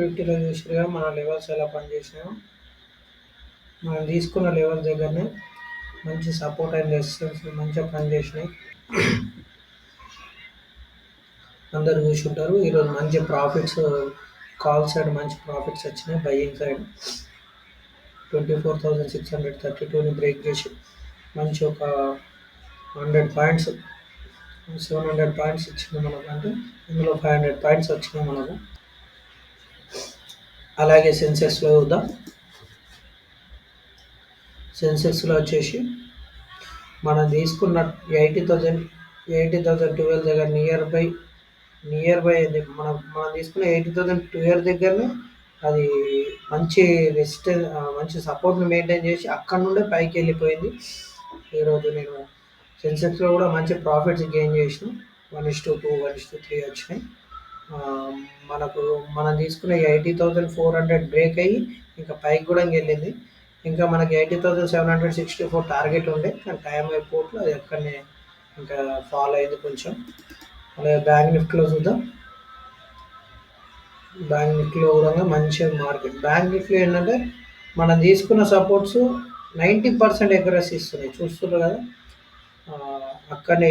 నిఫ్టీలో చూసిగా మన లెవెల్స్ ఎలా పనిచేసినాయో, మనం తీసుకున్న లెవెల్ దగ్గరనే మంచి సపోర్ట్ అండ్ రెసిస్టెన్స్ మంచిగా పనిచేసినాయి. అందరు చూసుంటారు. ఈరోజు మంచి ప్రాఫిట్స్, కాల్ సైడ్ మంచి ప్రాఫిట్స్ వచ్చినాయి. బయ్యింగ్ సైడ్ 24,632ని బ్రేక్ చేసి మంచి ఒక 100 పాయింట్స్ 700 పాయింట్స్ ఇచ్చింది మనకు. అంటే ఇందులో 500 పాయింట్స్ వచ్చినాయి మనకు. అలాగే సెన్సెక్స్లో చూద్దాం. సెన్సెక్స్లో వచ్చేసి మనం తీసుకున్న 80,012 దగ్గర నియర్ బై మనం తీసుకున్న 80,012 దగ్గరనే అది మంచి మంచి సపోర్ట్ని మెయింటైన్ చేసి అక్కడ నుండే పైకి వెళ్ళిపోయింది. ఈరోజు నేను సెన్సెక్స్లో కూడా మంచి ప్రాఫిట్స్ గెయిన్ చేసిన 1:2 1:3 వచ్చినాయి. మనం తీసుకున్న 80,400 బ్రేక్ అయ్యి ఇంకా పైకి కూడా వెళ్ళింది. ఇంకా మనకి 80,764 టార్గెట్ ఉండే, కానీ టైం అయిపోవట్లు అది ఎక్కడనే ఇంకా ఫాలో అయింది కొంచెం. అలాగే బ్యాంక్ నిఫ్టీలో చూద్దాం. బ్యాంక్ నిఫ్టీలో కూడా మంచిగా మార్కెట్. బ్యాంక్ నిఫ్టీలో ఏంటంటే మనం తీసుకున్న సపోర్ట్స్ 90% ఎక్యురసీ ఇస్తున్నాయి, చూస్తున్నారు కదా. అక్కడనే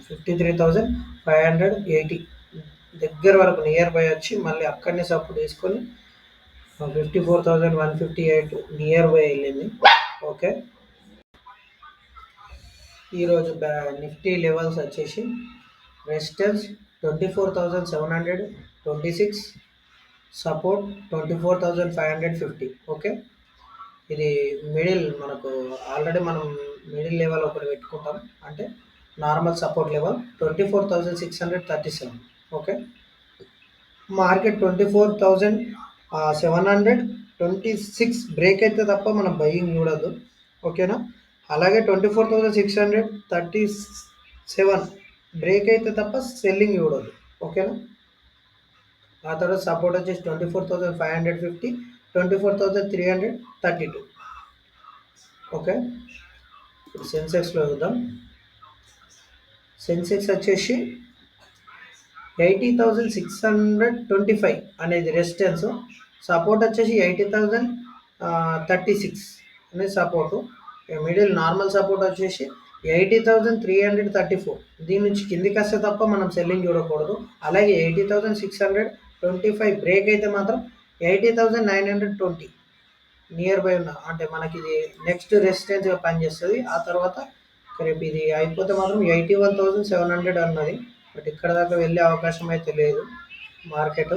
53,580 దగ్గర వరకు నియర్ బై వచ్చి మళ్ళీ అక్కడనే సపోర్ట్ తీసుకొని 54,158 నియర్ బై వెళ్ళింది. ఓకే, ఈరోజు నిఫ్టీ లెవెల్స్ వచ్చేసి రెసిస్టెన్స్ 24,726, సపోర్ట్ 24,550. ఓకే, ఇది మిడిల్. మనకు ఆల్రెడీ మనం మిడిల్ లెవెల్ ఒకటి పెట్టుకుంటాం, అంటే normal support level 24,637. Okay, market 24,726 break అయితే తప్ప మనం బయింగ్ చూడదు. ఓకేనా, అలాగే 24,637 బ్రేక్ అయితే తప్ప సెల్లింగ్ చూడదు. ఓకేనా, ఆ తర్వాత సపోర్ట్ వచ్చేసి 24,550, 24,332. ఓకే, ఇప్పుడు సెన్సెక్స్లో చూద్దాం. సెన్సెక్స్ వచ్చేసి 80,625 అనేది రెసిస్టెన్స్, సపోర్ట్ వచ్చేసి 80,036 అనేది సపోర్టు. మిడిల్ నార్మల్ సపోర్ట్ వచ్చేసి 80,334. దీని నుంచి కిందికి వస్తే తప్ప మనం సెల్లింగ్ చూడకూడదు. అలాగే 80,625 బ్రేక్ అయితే మాత్రం 80,920 నియర్ బై ఉన్న, అంటే మనకి ఇది నెక్స్ట్ రెసిస్టెన్స్గా పనిచేస్తుంది. ఆ తర్వాత రేపు ఇది అయిపోతే మాత్రం 81,700 అన్నది. బట్ ఇక్కడ దాకా వెళ్ళే అవకాశం అయితే లేదు మార్కెట్.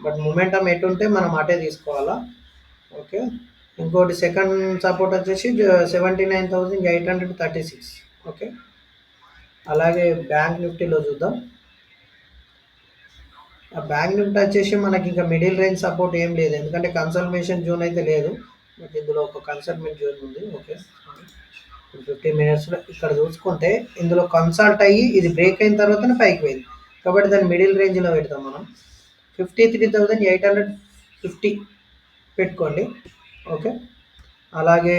బట్ మొమెంటం ఎటుంటే మనం అటే తీసుకోవాలా. ఓకే, ఇంకోటి సెకండ్ సపోర్ట్ వచ్చేసి 79,836. ఓకే, అలాగే బ్యాంక్ నిఫ్టీలో చూద్దాం. ఆ బ్యాంక్ నిఫ్టీ వచ్చేసి మనకి ఇంకా మిడిల్ రేంజ్ సపోర్ట్ ఏం లేదు, ఎందుకంటే కన్సల్టేషన్ జోన్ అయితే లేదు. బట్ ఇందులో ఒక కన్సల్టేషన్ జోన్ ఉంది. ఓకే, 15 మినిట్స్లో ఇక్కడ చూసుకుంటే ఇందులో కన్సల్ట్ అయ్యి ఇది బ్రేక్ అయిన తర్వాతనే పైకి పోయింది, కాబట్టి దాన్ని మిడిల్ రేంజ్లో పెడతాం మనం. 53,850 పెట్టుకోండి. ఓకే, అలాగే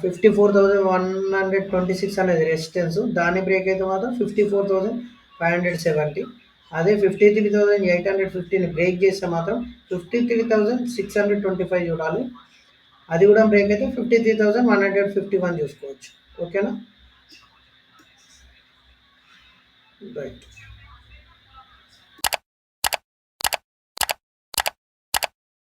54,126 అనేది రెసిస్టెన్స్, దాన్ని బ్రేక్ అయితే మాత్రం 54,570. అదే 53,850ని బ్రేక్ చేస్తే మాత్రం 53,625 చూడాలి. అది కూడా బ్రేక్ అయితే 53,151 చూసుకోవచ్చు. ఓకేనా, రైట్.